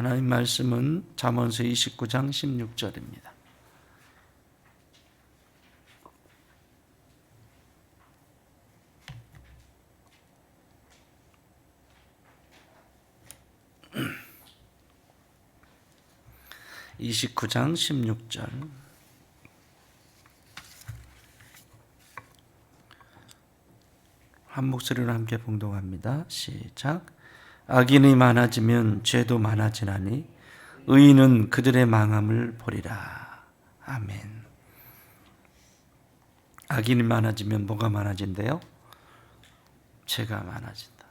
하나님 말씀은 잠언서 29장 16절입니다. (29장 16절) 한 목소리로 함께 봉독합니다. 시작. 악인이 많아지면 죄도 많아지나니 의인은 그들의 망함을 보리라. 아멘. 악인이 많아지면 뭐가 많아진대요? 죄가 많아진다.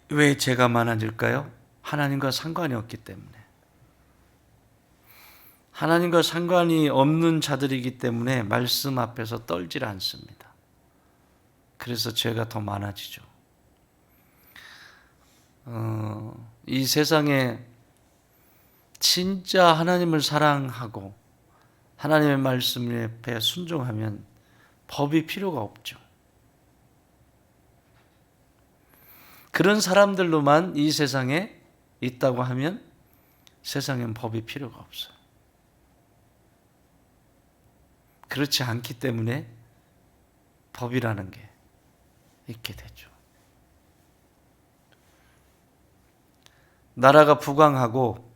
왜 죄가 많아질까요? 하나님과 상관이 없기 때문에. 하나님과 상관이 없는 자들이기 때문에 말씀 앞에서 떨질 않습니다. 그래서 죄가 더 많아지죠. 이 세상에 진짜 하나님을 사랑하고 하나님의 말씀 앞에 순종하면 법이 필요가 없죠. 그런 사람들로만 이 세상에 있다고 하면 세상엔 법이 필요가 없어요. 그렇지 않기 때문에 법이라는 게 있게 되죠. 나라가 부강하고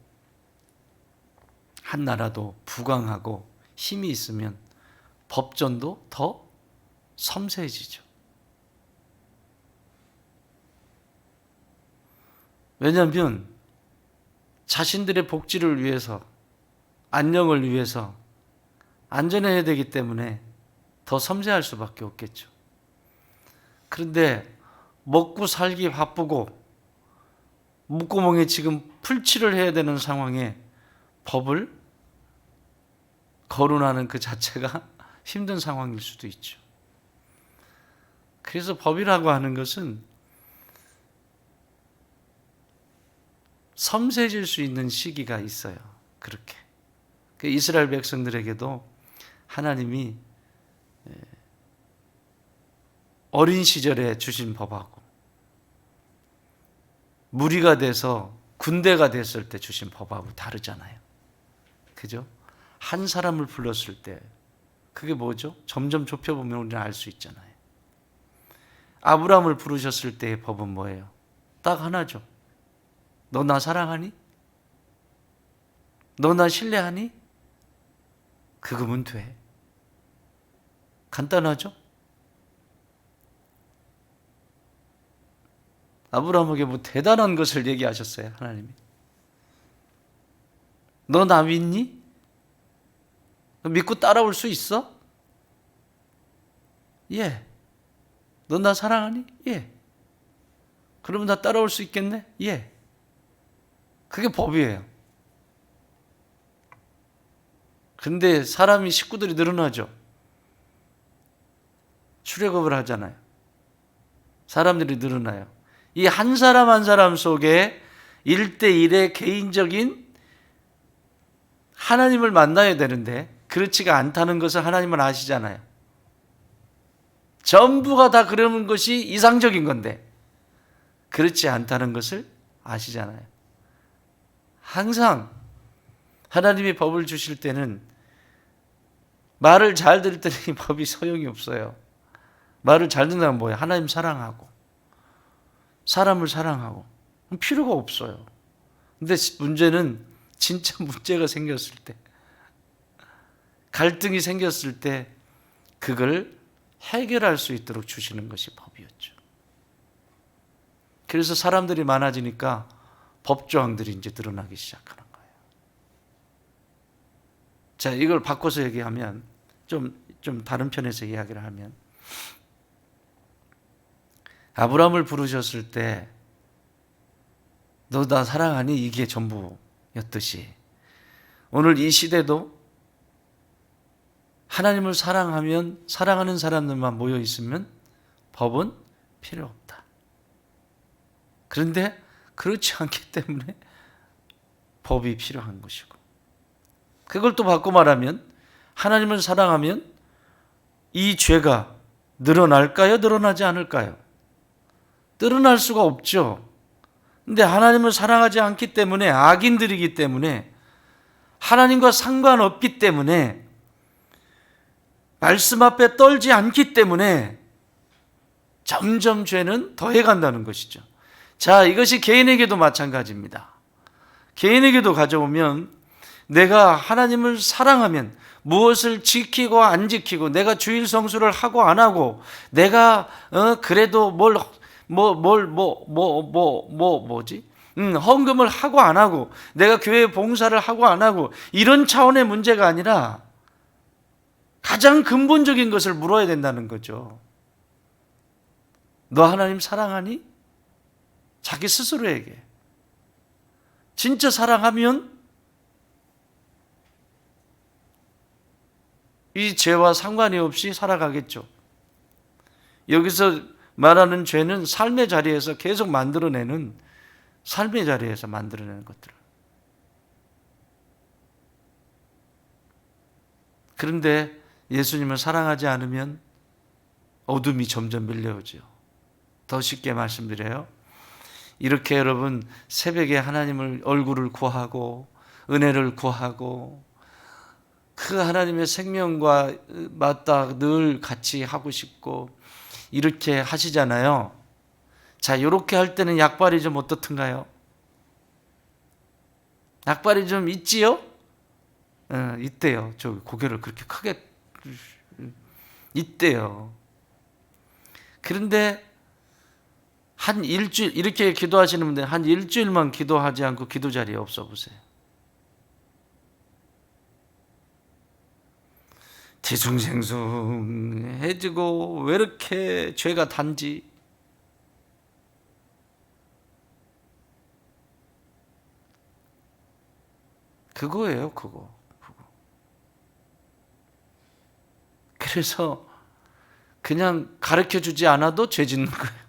한 나라도 부강하고 힘이 있으면 법전도 더 섬세해지죠. 왜냐하면 자신들의 복지를 위해서, 안녕을 위해서 안전해야 되기 때문에 더 섬세할 수밖에 없겠죠. 그런데 먹고 살기 바쁘고 목구멍에 지금 풀칠을 해야 되는 상황에 법을 거론하는 그 자체가 힘든 상황일 수도 있죠. 그래서 법이라고 하는 것은 섬세해질 수 있는 시기가 있어요. 그렇게. 이스라엘 백성들에게도 하나님이 어린 시절에 주신 법하고 무리가 돼서 군대가 됐을 때 주신 법하고 다르잖아요. 그죠? 한 사람을 불렀을 때 그게 뭐죠? 점점 좁혀보면 우리는 알 수 있잖아요. 아브라함을 부르셨을 때의 법은 뭐예요? 딱 하나죠. 너 나 사랑하니? 너 나 신뢰하니? 그거면 돼. 간단하죠? 아브라함에게 뭐 대단한 것을 얘기하셨어요, 하나님이. 너 나 믿니? 믿고 따라올 수 있어? 예. 너 나 사랑하니? 예. 그러면 나 따라올 수 있겠네? 예. 그게 법이에요. 근데 사람이 식구들이 늘어나죠. 출애굽을 하잖아요. 사람들이 늘어나요. 이 한 사람 한 사람 속에 1대1의 개인적인 하나님을 만나야 되는데 그렇지가 않다는 것을 하나님은 아시잖아요. 전부가 다 그러는 것이 이상적인 건데 그렇지 않다는 것을 아시잖아요. 항상 하나님이 법을 주실 때는 말을 잘 들을 때는 이 법이 소용이 없어요. 말을 잘 듣는다면 뭐예요? 하나님 사랑하고 사람을 사랑하고 필요가 없어요. 근데 문제는 진짜 문제가 생겼을 때, 갈등이 생겼을 때 그걸 해결할 수 있도록 주시는 것이 법이었죠. 그래서 사람들이 많아지니까 법조항들이 이제 늘어나기 시작하는 거예요. 자, 이걸 바꿔서 얘기하면 좀 다른 편에서 이야기를 하면 아브라함을 부르셨을 때 너 나 사랑하니? 이게 전부였듯이 오늘 이 시대도 하나님을 사랑하면 사랑하는 사람들만 모여 있으면 법은 필요 없다. 그런데 그렇지 않기 때문에 법이 필요한 것이고, 그걸 또 바꿔 말하면 하나님을 사랑하면 이 죄가 늘어날까요? 늘어나지 않을까요? 드러날 수가 없죠. 근데 하나님을 사랑하지 않기 때문에, 악인들이기 때문에, 하나님과 상관없기 때문에, 말씀 앞에 떨지 않기 때문에 점점 죄는 더해간다는 것이죠. 자, 이것이 개인에게도 마찬가지입니다. 개인에게도 가져오면, 내가 하나님을 사랑하면 무엇을 지키고 안 지키고, 내가 주일 성수를 하고 안 하고, 내가 그래도 헌금을 하고 안 하고, 내가 교회 봉사를 하고 안 하고, 이런 차원의 문제가 아니라 가장 근본적인 것을 물어야 된다는 거죠. 너 하나님 사랑하니? 자기 스스로에게. 진짜 사랑하면 이 죄와 상관이 없이 살아가겠죠. 여기서 말하는 죄는 삶의 자리에서 계속 만들어내는, 삶의 자리에서 만들어내는 것들. 그런데 예수님을 사랑하지 않으면 어둠이 점점 밀려오죠. 더 쉽게 말씀드려요. 이렇게 여러분 새벽에 하나님을 얼굴을 구하고 은혜를 구하고 그 하나님의 생명과 맞다 늘 같이 하고 싶고 이렇게 하시잖아요. 자, 이렇게 할 때는 약발이 좀 어떻든가요? 약발이 좀 있지요? 있대요. 저 고개를 그렇게 크게 있대요. 그런데 한 일주일, 이렇게 기도하시는 분들 한 일주일만 기도하지 않고 기도 자리에 없어 보세요. 뒤숭생숭해지고 왜 이렇게 죄가 단지. 그거예요, 그거. 그래서 그냥 가르쳐 주지 않아도 죄 짓는 거예요.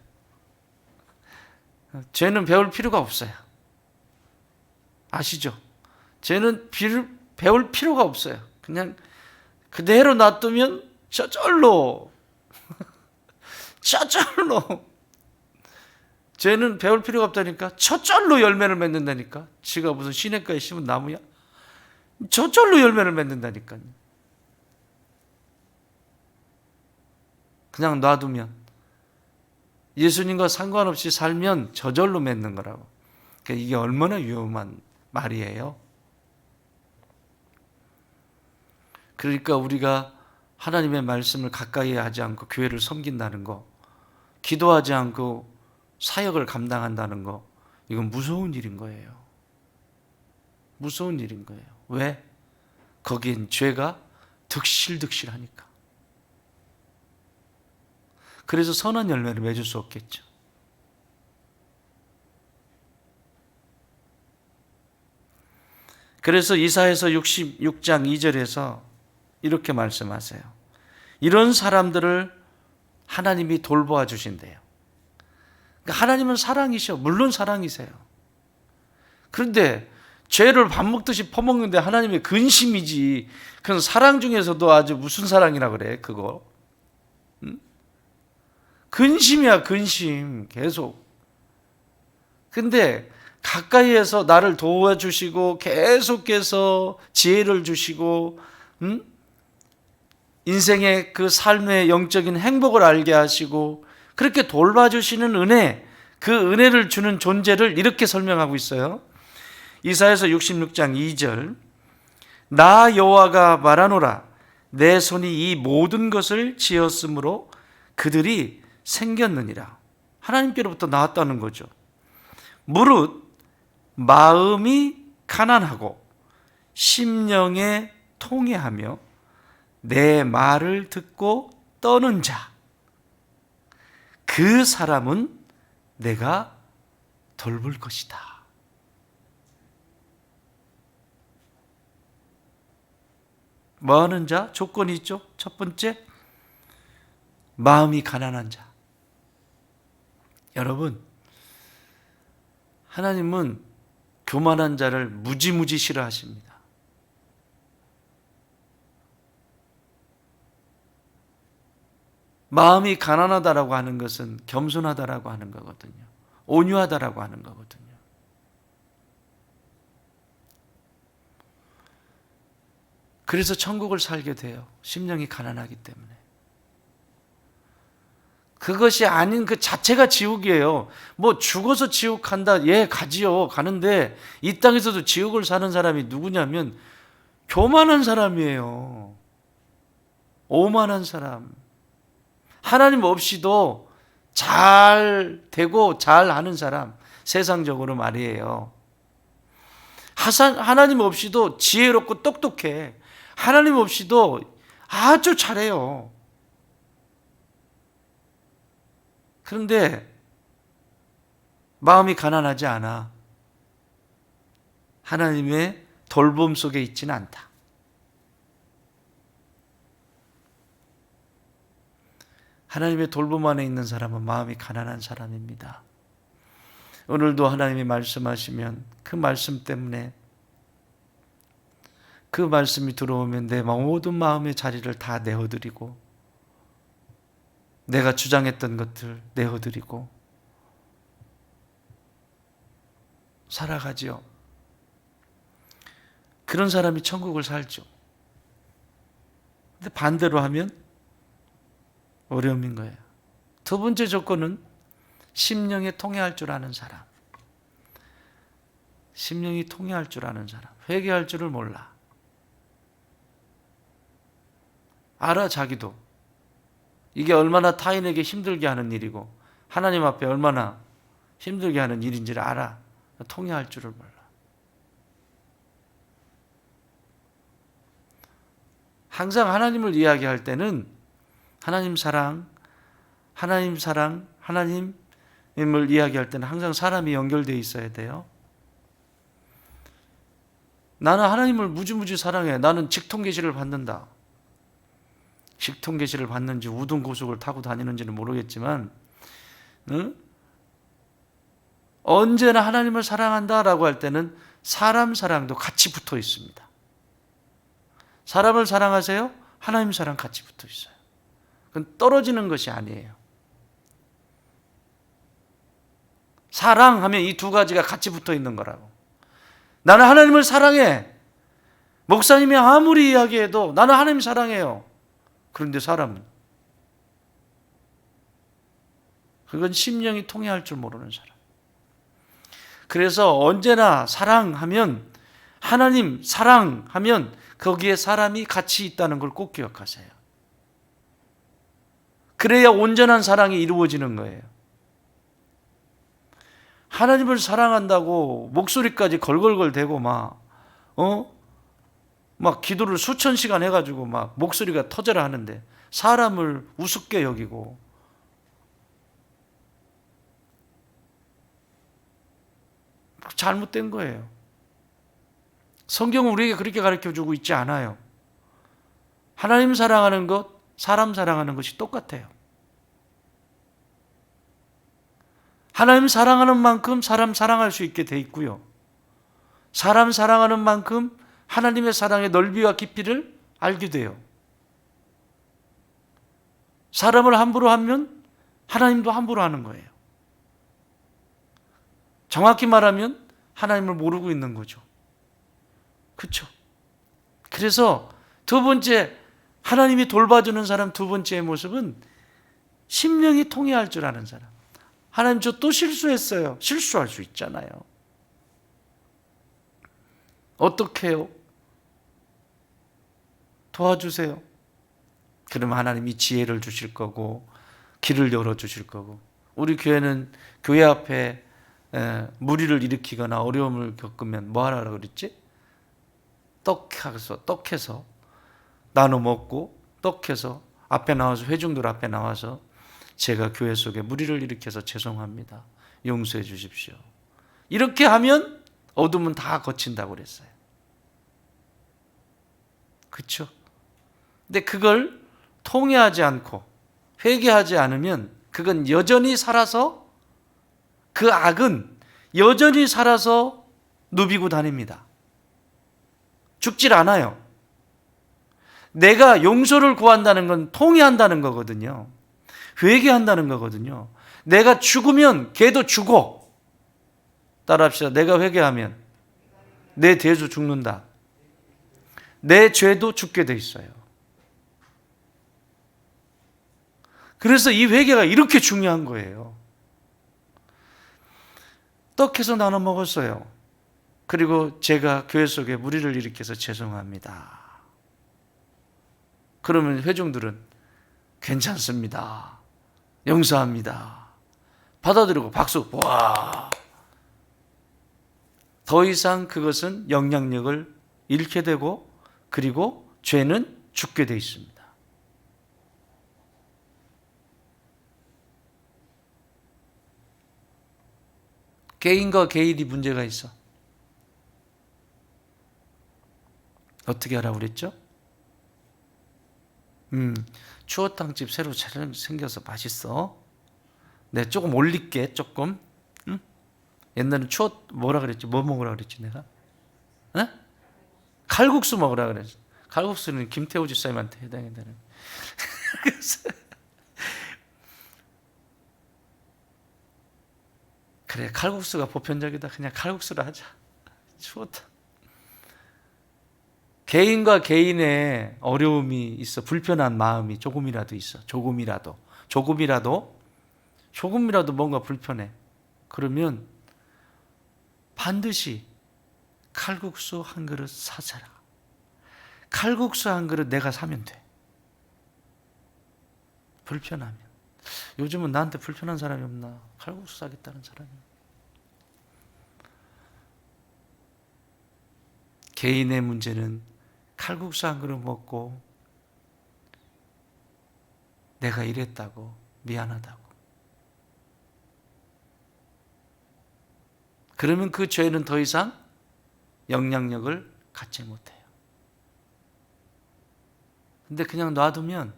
죄는 배울 필요가 없어요. 아시죠? 죄는 배울 필요가 없어요. 그냥 그대로 놔두면 저절로 죄는 배울 필요가 없다니까. 저절로 열매를 맺는다니까. 지가 무슨 시냇가에 심은 나무야? 저절로 열매를 맺는다니까요. 그냥 놔두면, 예수님과 상관없이 살면 저절로 맺는 거라고. 그러니까 이게 얼마나 위험한 말이에요. 그러니까 우리가 하나님의 말씀을 가까이 하지 않고 교회를 섬긴다는 거, 기도하지 않고 사역을 감당한다는 거, 이건 무서운 일인 거예요. 무서운 일인 거예요. 왜? 거긴 죄가 득실득실하니까. 그래서 선한 열매를 맺을 수 없겠죠. 그래서 이사야서 66장 2절에서 이렇게 말씀하세요. 이런 사람들을 하나님이 돌보아 주신대요. 그러니까 하나님은 사랑이셔. 물론 사랑이세요. 그런데 죄를 밥 먹듯이 퍼먹는데 하나님의 근심이지. 그건 사랑 중에서도 아주 무슨 사랑이라 그래, 그거. 근심이야, 근심. 계속. 근데 가까이에서 나를 도와주시고 계속해서 지혜를 주시고 인생의 그 삶의 영적인 행복을 알게 하시고 그렇게 돌봐주시는 은혜, 그 은혜를 주는 존재를 이렇게 설명하고 있어요. 이사야서 66장 2절, 나 여호와가 말하노라, 내 손이 이 모든 것을 지었으므로 그들이 생겼느니라. 하나님께로부터 나왔다는 거죠. 무릇 마음이 가난하고 심령에 통회하며 내 말을 듣고 떠는 자, 그 사람은 내가 돌볼 것이다. 뭐 하는 자? 조건이 있죠. 첫 번째, 마음이 가난한 자. 여러분, 하나님은 교만한 자를 무지무지 싫어하십니다. 마음이 가난하다라고 하는 것은 겸손하다라고 하는 거거든요. 온유하다라고 하는 거거든요. 그래서 천국을 살게 돼요. 심령이 가난하기 때문에. 그것이 아닌 그 자체가 지옥이에요. 뭐 죽어서 지옥 간다. 예, 가지요. 가는데 이 땅에서도 지옥을 사는 사람이 누구냐면 교만한 사람이에요. 오만한 사람. 하나님 없이도 잘 되고 잘 하는 사람. 세상적으로 말이에요. 하나님 없이도 지혜롭고 똑똑해. 하나님 없이도 아주 잘해요. 그런데 마음이 가난하지 않아. 하나님의 돌봄 속에 있지는 않다. 하나님의 돌봄 안에 있는 사람은 마음이 가난한 사람입니다. 오늘도 하나님이 말씀하시면 그 말씀 때문에 그 말씀이 들어오면 내 모든 마음의 자리를 다 내어드리고 내가 주장했던 것들 내어드리고 살아가지요. 그런 사람이 천국을 살죠. 근데 반대로 하면 어려움인 거예요. 두 번째 조건은 심령에 통해할 줄 아는 사람. 심령이 통해할 줄 아는 사람. 회개할 줄을 몰라. 알아 자기도. 이게 얼마나 타인에게 힘들게 하는 일이고 하나님 앞에 얼마나 힘들게 하는 일인지를 알아. 통해할 줄을 몰라. 항상 하나님을 이야기할 때는 하나님을 이야기할 때는 항상 사람이 연결되어 있어야 돼요. 나는 하나님을 무지무지 사랑해. 나는 직통계시를 받는다. 직통계시를 받는지 우등고속을 타고 다니는지는 모르겠지만 언제나 하나님을 사랑한다라고 할 때는 사람 사랑도 같이 붙어 있습니다. 사람을 사랑하세요? 하나님 사랑 같이 붙어 있어요. 그건 떨어지는 것이 아니에요. 사랑하면 이 두 가지가 같이 붙어 있는 거라고. 나는 하나님을 사랑해. 목사님이 아무리 이야기해도 나는 하나님 사랑해요. 그런데 사람은 그건 심령이 통해할 줄 모르는 사람. 그래서 언제나 사랑하면 하나님 사랑하면 거기에 사람이 같이 있다는 걸 꼭 기억하세요. 그래야 온전한 사랑이 이루어지는 거예요. 하나님을 사랑한다고 목소리까지 걸걸걸 대고 막 기도를 수천 시간 해가지고 막 목소리가 터져라 하는데 사람을 우습게 여기고 잘못된 거예요. 성경은 우리에게 그렇게 가르쳐주고 있지 않아요. 하나님 사랑하는 것, 사람 사랑하는 것이 똑같아요. 하나님 사랑하는 만큼 사람 사랑할 수 있게 돼 있고요. 사람 사랑하는 만큼 하나님의 사랑의 넓이와 깊이를 알게 돼요. 사람을 함부로 하면 하나님도 함부로 하는 거예요. 정확히 말하면 하나님을 모르고 있는 거죠. 그렇죠? 그래서 두 번째 하나님이 돌봐주는 사람 두 번째의 모습은 심령이 통해할 줄 아는 사람. 하나님 저 또 실수했어요. 실수할 수 있잖아요. 어떻게 해요? 도와주세요. 그러면 하나님이 지혜를 주실 거고 길을 열어주실 거고. 우리 교회는 교회 앞에 무리를 일으키거나 어려움을 겪으면 뭐 하라고 그랬지? 떡해서 나눠 먹고 떡해서 앞에 나와서 회중들 앞에 나와서 제가 교회 속에 무리를 일으켜서 죄송합니다. 용서해 주십시오. 이렇게 하면 어둠은 다 거친다고 그랬어요. 그렇죠? 근데 그걸 통회하지 않고 회개하지 않으면 그건 여전히 살아서 그 악은 여전히 살아서 누비고 다닙니다. 죽질 않아요. 내가 용서를 구한다는 건 통회한다는 거거든요. 회개한다는 거거든요. 내가 죽으면 걔도 죽어. 따라합시다. 내가 회개하면 내 죄도 죽는다. 내 죄도 죽게 돼 있어요. 그래서 이 회개가 이렇게 중요한 거예요. 떡해서 나눠 먹었어요. 그리고 제가 교회 속에 무리를 일으켜서 죄송합니다. 그러면 회중들은 괜찮습니다. 용서합니다. 받아들이고 박수. 와. 더 이상 그것은 영향력을 잃게 되고 그리고 죄는 죽게 돼 있습니다. 개인과 개인이 문제가 있어. 어떻게 하라고 그랬죠? 추어탕집 새로 생겨서 맛있어. 내가 조금 올릴게, 조금. 응? 옛날에 뭐라 그랬지? 뭐 먹으라 그랬지, 내가? 에? 칼국수 먹으라 그랬어. 칼국수는 김태우 집사님한테 해당이 되는. 그래, 칼국수가 보편적이다. 그냥 칼국수를 하자. 추어탕. 개인과 개인의 어려움이 있어. 불편한 마음이 조금이라도 있어. 조금이라도 뭔가 불편해. 그러면 반드시 칼국수 한 그릇 사자라. 칼국수 한 그릇 내가 사면 돼. 불편하면. 요즘은 나한테 불편한 사람이 없나? 칼국수 사겠다는 사람이. 개인의 문제는 칼국수 한 그릇 먹고 내가 이랬다고 미안하다고. 그러면 그 죄는 더 이상 영향력을 갖지 못해요. 근데 그냥 놔두면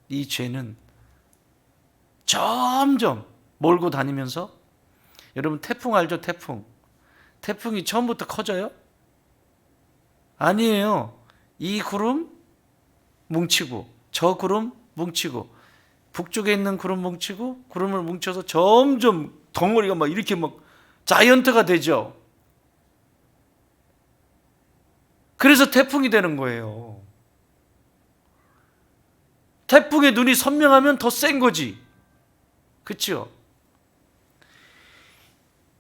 이 죄는 점점 몰고 다니면서, 여러분 태풍 알죠? 태풍이 처음부터 커져요? 아니에요. 이 구름 뭉치고 저 구름 뭉치고 북쪽에 있는 구름 뭉치고 구름을 뭉쳐서 점점 덩어리가 막 이렇게 막 자이언트가 되죠. 그래서 태풍이 되는 거예요. 태풍의 눈이 선명하면 더 센 거지. 그렇죠?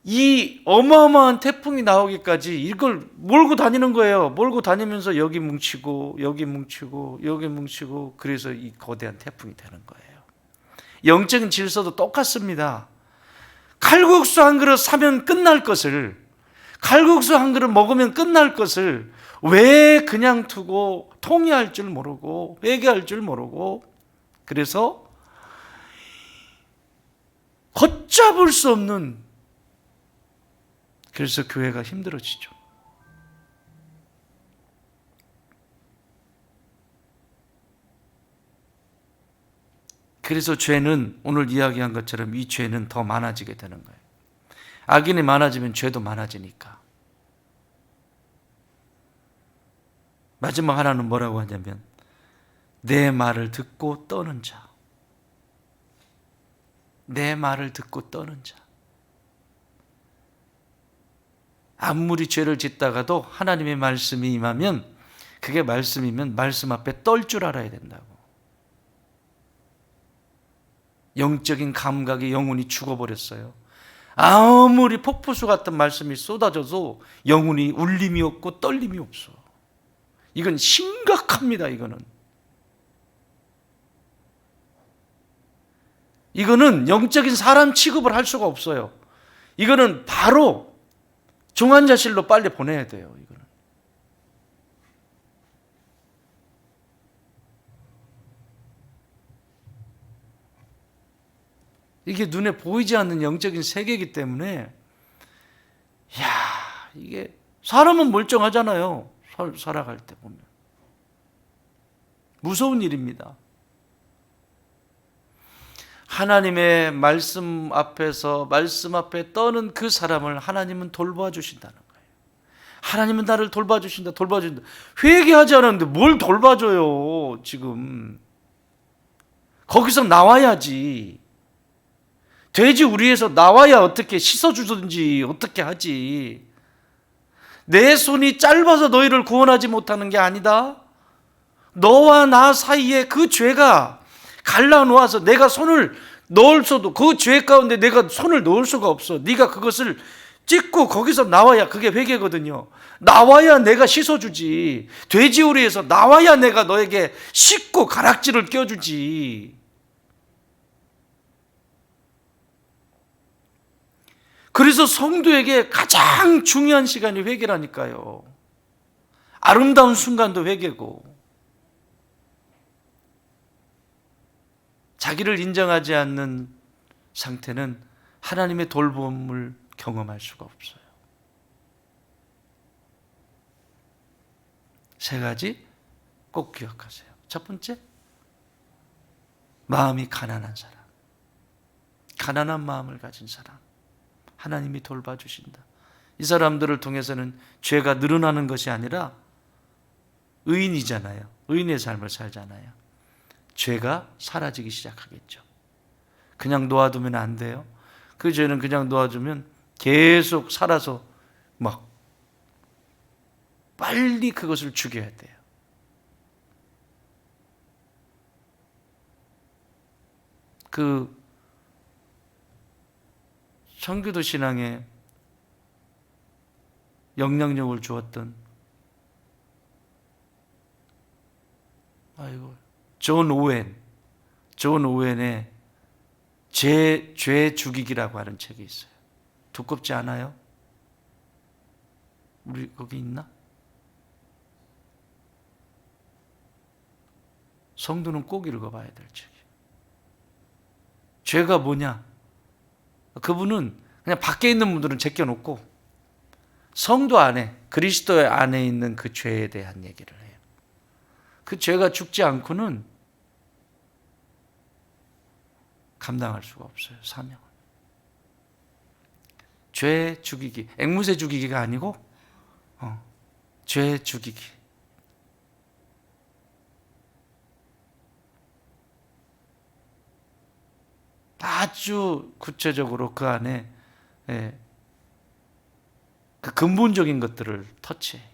이 어마어마한 태풍이 나오기까지 이걸 몰고 다니는 거예요. 몰고 다니면서 여기 뭉치고 여기 뭉치고 여기 뭉치고, 그래서 이 거대한 태풍이 되는 거예요. 영적인 질서도 똑같습니다. 칼국수 한 그릇 사면 끝날 것을, 칼국수 한 그릇 먹으면 끝날 것을 왜 그냥 두고 통회할 줄 모르고 회개할 줄 모르고, 그래서 걷잡을 수 없는, 그래서 교회가 힘들어지죠. 그래서 죄는 오늘 이야기한 것처럼 이 죄는 더 많아지게 되는 거예요. 악인이 많아지면 죄도 많아지니까. 마지막 하나는 뭐라고 하냐면 내 말을 듣고 떠는 자. 내 말을 듣고 떠는 자. 아무리 죄를 짓다가도 하나님의 말씀이 임하면, 그게 말씀이면 말씀 앞에 떨 줄 알아야 된다고. 영적인 감각이 영혼이 죽어버렸어요. 아무리 폭포수 같은 말씀이 쏟아져도 영혼이 울림이 없고 떨림이 없어. 이건 심각합니다. 이거는 영적인 사람 취급을 할 수가 없어요. 이거는 바로 중환자실로 빨리 보내야 돼요. 이거는. 이게 눈에 보이지 않는 영적인 세계이기 때문에, 이게 사람은 멀쩡하잖아요. 살아갈 때 보면 무서운 일입니다. 하나님의 말씀 앞에서 말씀 앞에 떠는 그 사람을 하나님은 돌봐 주신다는 거예요. 하나님은 나를 돌봐주신다. 회개하지 않았는데 뭘 돌봐줘요 지금. 거기서 나와야지. 돼지 우리에서 나와야 어떻게 씻어주든지 어떻게 하지. 내 손이 짧아서 너희를 구원하지 못하는 게 아니다. 너와 나 사이에 그 죄가 갈라놓아서 내가 손을 넣을 수도, 그 죄 가운데 내가 손을 넣을 수가 없어. 네가 그것을 찍고 거기서 나와야 그게 회개거든요. 나와야 내가 씻어주지. 돼지우리에서 나와야 내가 너에게 씻고 가락지를 껴주지. 그래서 성도에게 가장 중요한 시간이 회개라니까요. 아름다운 순간도 회개고, 자기를 인정하지 않는 상태는 하나님의 돌봄을 경험할 수가 없어요. 세 가지 꼭 기억하세요. 첫 번째, 마음이 가난한 사람. 가난한 마음을 가진 사람, 하나님이 돌봐주신다. 이 사람들을 통해서는 죄가 늘어나는 것이 아니라 의인이잖아요. 의인의 삶을 살잖아요. 죄가 사라지기 시작하겠죠. 그냥 놓아두면 안 돼요. 그 죄는 그냥 놓아두면 계속 살아서 막 빨리 그것을 죽여야 돼요. 그 청교도 신앙에 영향력을 주었던 존 오웬의 죄 죽이기라고 하는 책이 있어요. 두껍지 않아요? 우리 거기 있나? 성도는 꼭 읽어봐야 될 책이에요. 죄가 뭐냐? 그분은 그냥 밖에 있는 분들은 제껴놓고 성도 안에, 그리스도 안에 있는 그 죄에 대한 얘기를 해요. 그 죄가 죽지 않고는 감당할 수가 없어요, 사명을. 죄 죽이기, 앵무새 죽이기가 아니고 죄 죽이기. 아주 구체적으로 그 안에 그 근본적인 것들을 터치해요.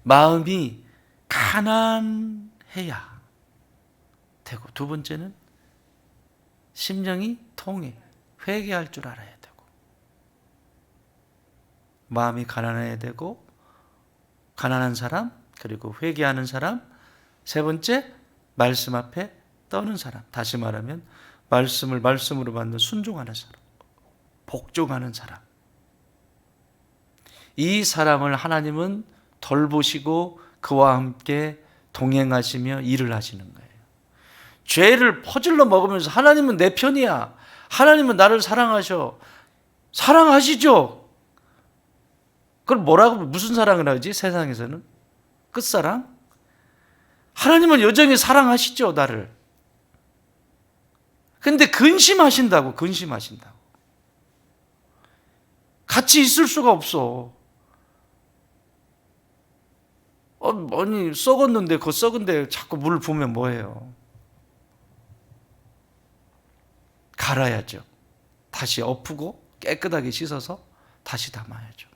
마음이 가난해야 되고, 두 번째는 심령이 통해 회개할 줄 알아야 되고, 마음이 가난해야 되고, 가난한 사람, 그리고 회개하는 사람, 세 번째 말씀 앞에 떠는 사람. 다시 말하면 말씀을 말씀으로 받는 순종하는 사람, 복종하는 사람. 이 사람을 하나님은 돌보시고 그와 함께 동행하시며 일을 하시는 거예요. 죄를 퍼질러 먹으면서 하나님은 내 편이야, 하나님은 나를 사랑하셔. 사랑하시죠. 그걸 뭐라고, 무슨 사랑을 하지? 세상에서는 끝사랑? 하나님은 여전히 사랑하시죠, 나를. 근데 근심하신다고. 같이 있을 수가 없어. 아니 썩었는데 그 썩은데 자꾸 물 부으면 뭐해요? 갈아야죠. 다시 엎고 깨끗하게 씻어서 다시 담아야죠.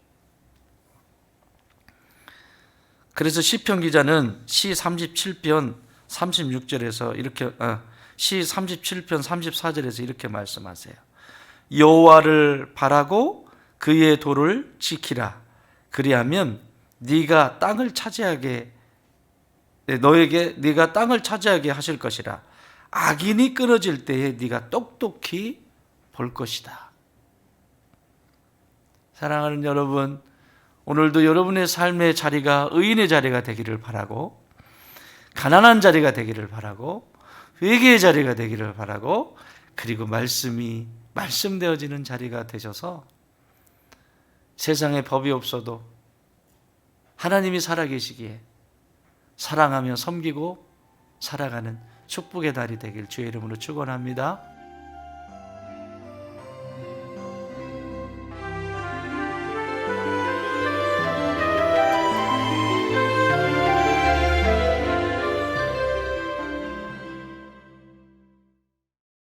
그래서 시편 기자는 시 37편 36절에서 이렇게 시 37편 34절에서 이렇게 말씀하세요. 여호와를 바라고 그의 도를 지키라. 그리하면 네가 땅을 차지하게, 너에게 네가 땅을 차지하게 하실 것이라. 악인이 끊어질 때에 네가 똑똑히 볼 것이다. 사랑하는 여러분, 오늘도 여러분의 삶의 자리가 의인의 자리가 되기를 바라고, 가난한 자리가 되기를 바라고, 회개의 자리가 되기를 바라고, 그리고 말씀이 말씀되어지는 자리가 되셔서 세상에 법이 없어도 하나님이 살아계시기에 사랑하며 섬기고 살아가는 축복의 달이 되길 주의 이름으로 축원합니다.